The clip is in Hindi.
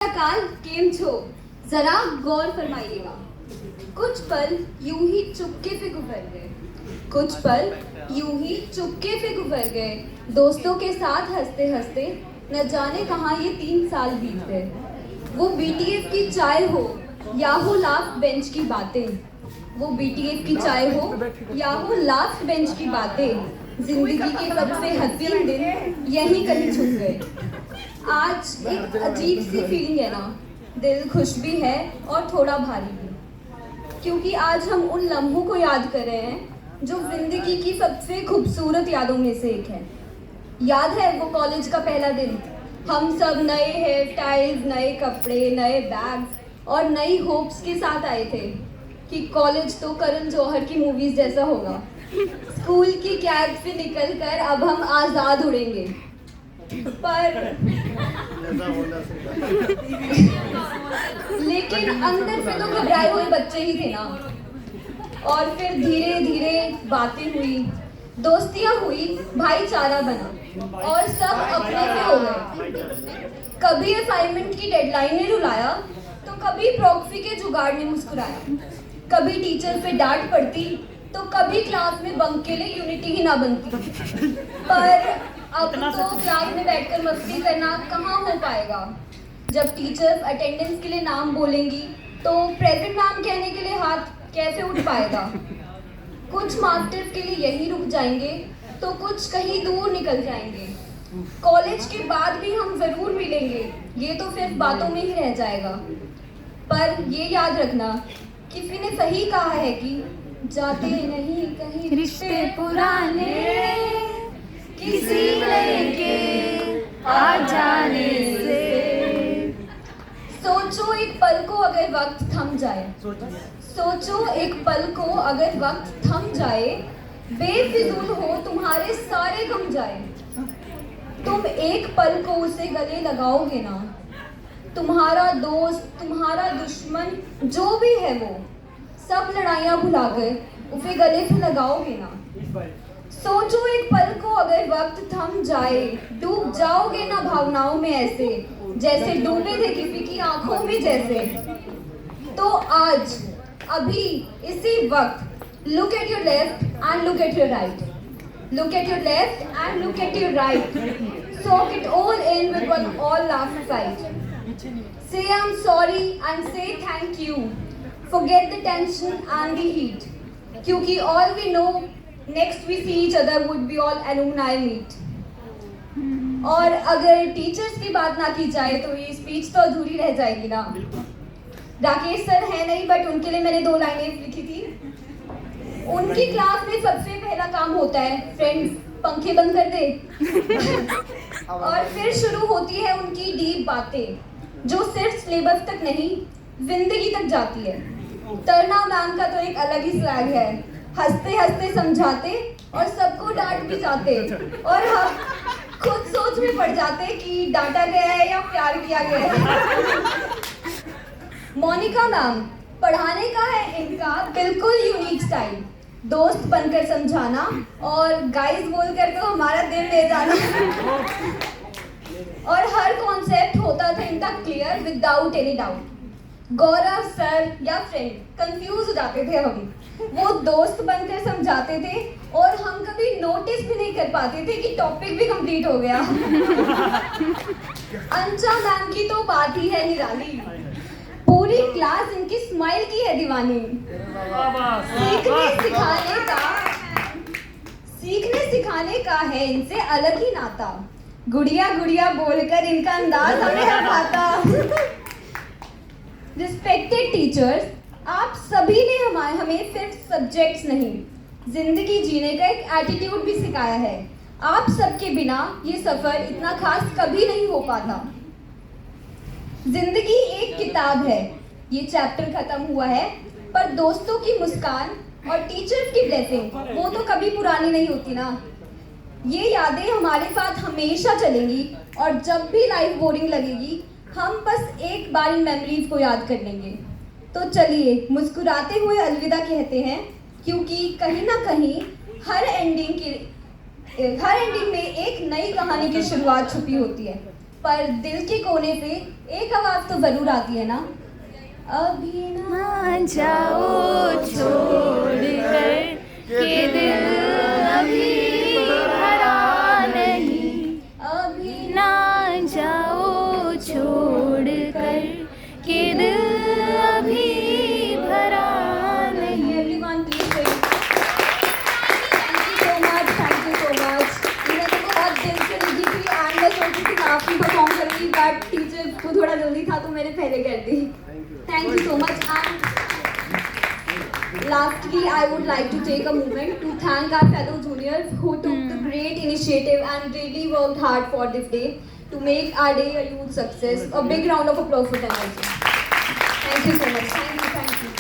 काल केम छो, जरा गौर फरमाइएगा। कुछ पल यूं ही चुपके से गुजर गए, कुछ पल यूं ही चुपके से गुजर गए। दोस्तों के साथ हंसते हंसते न जाने कहाँ ये 3 साल बीत गए। वो बीटीएस की चाय हो या हो लास्ट बेंच की बातें, वो बीटीएस की चाय हो या हो लास्ट बेंच की बातें, जिंदगी के सबसे हसीन दिन यहीं कहीं छुप गए। आज एक अजीब सी फीलिंग है ना, दिल खुश भी है और थोड़ा भारी भी, क्योंकि आज हम उन लम्हों को याद कर रहे हैं जो जिंदगी की सबसे खूबसूरत यादों में से एक है। याद है वो कॉलेज का पहला दिन, हम सब नए हेयर स्टाइल्स, नए कपड़े, नए बैग्स और नई होप्स के साथ आए थे कि कॉलेज तो करण जौहर की मूवीज जैसा होगा। स्कूल की कैब से निकलकर अब हम आजाद उड़ेंगे, पर लेकिन अंदर से तो घबराए हुए बच्चे ही थे ना। और फिर धीरे धीरे बातें हुई, दोस्तियां हुई, भाईचारा बना और सब अपने से हो गए। कभी असाइनमेंट की डेडलाइन ने रुलाया तो कभी प्रॉक्सी के जुगाड़ ने मुस्कुराया, कभी टीचर से डांट पड़ती तो कभी क्लास में बंक के लिए यूनिटी ही ना बनती। पर अब तो क्लास में बैठकर मस्ती करना कहाँ हो पाएगा। जब टीचर्स अटेंडेंस के लिए नाम बोलेंगी तो प्रेजेंट मैम कहने के लिए हाथ कैसे उठ पाएगा। कुछ मास्टर्स के लिए यहीं रुक जाएंगे तो कुछ कहीं दूर निकल जाएंगे। कॉलेज के बाद भी हम जरूर मिलेंगे, ये तो सिर्फ बातों में ही रह जाएगा। पर ये याद रखना, किसी ने सही कहा है कि जाते नहीं कहीं रिश्ते पुराने, किसी नए के आ जाने से। सोचो एक पल को अगर वक्त थम जाए, सोचो एक पल को अगर वक्त थम जाए, बेफिजूल हो तुम्हारे सारे गम जाए। तुम एक पल को उसे गले लगाओगे ना, तुम्हारा दोस्त, तुम्हारा दुश्मन जो भी है वो, सब लड़ाइयाँ भुलाकर उसे गले से लगाओगे ना। सोचो एक पल को अगर वक्त थम जाए, डूब जाओगे ना भावनाओं में ऐसे जैसे डूबे थे किसी की आंखों में जैसे। तो आज अभी इसी वक्त look at your left and look at your right, look at your left and look at your right, soak it all in with one all last sight. Say I'm sorry and say thank you. Forget the tension and the heat. क्योंकि all we know next we see each other would be all alumni meet. और अगर टीचर्स की बात ना की जाए तो ये स्पीच तो अधूरी रह जाएगी ना। राकेश सर है नहीं, बट उनके लिए मैंने 2 लाइनें लिखी थी। उनकी क्लास में सबसे पहला काम होता है फ्रेंड्स पंखे बंद कर दे। और फिर शुरू होती है उनकी डीप बातें जो सिर्फ सिलेबस तक नहीं, जिंदगी तक जाती है। तरना मैम का तो एक अलग ही स्वैग है, हंसते हंसते समझाते और सबको डांट भी जाते, और हम खुद सोच में पड़ जाते कि डांटा गया है या प्यार किया गया है। मोनिका मैम, पढ़ाने का है इनका बिल्कुल यूनिक स्टाइल, दोस्त बनकर समझाना और गाइस बोलकर तो हमारा दिल ले जाना। और हर कॉन्सेप्ट होता था इनका क्लियर विदाउट एनी डाउट। गौरव सर या फ्रेंड कंफ्यूज हो जाते थे हम, वो दोस्त बनकर समझाते थे और हम कभी नोटिस भी नहीं कर पाते थे कि टॉपिक भी कंप्लीट हो गया। अंचा मैम की तो बात ही है निराली, पूरी क्लास इनकी स्माइल की है दीवानी। सीखने सिखाने का है इनसे अलग ही नाता, गुड़िया गुड़िया बोलकर इनका अंदाज हमें हराता। रिस्पेक्टेड टीचर्स, आप सभी ने हमें सिर्फ सब्जेक्ट्स नहीं, जिंदगी जीने का एक एटीट्यूड भी सिखाया है। आप सबके बिना ये सफर इतना खास कभी नहीं हो पाता। जिंदगी एक किताब है, ये चैप्टर खत्म हुआ है, पर दोस्तों की मुस्कान और टीचर्स की ब्लेसिंग वो तो कभी पुरानी नहीं होती ना। ये यादें हमारे साथ हमेशा चलेंगी और जब भी लाइफ बोरिंग लगेगी हम बस एक बार इन मेमोरीज को याद कर लेंगे। तो चलिए मुस्कुराते हुए अलविदा कहते हैं, क्योंकि कहीं ना कहीं हर एंडिंग में एक नई कहानी की शुरुआत छुपी होती है। पर दिल के कोने पे एक आवाज तो जरूर आती है ना, अभी ना जाओ छोड़ कर के दिल अभी भरा नहीं, अभी ना जाओ छोड़ कर के दिल अभी भरा नहीं। Everyone please thank you so much, thank you so much. मैंने तो बहुत दिल से लिखी थी एंड मैं सोची थी मैं आपकी परफॉर्म करूँगी, बट टीचर को थोड़ा जल्दी था तो मैंने पहले कर दी। Thank you so much. And lastly, I would like to take a moment to thank our fellow juniors who took the great initiative and really worked hard for this day to make our day a huge success. A big round of applause for them also. Thank you so much. Thank you.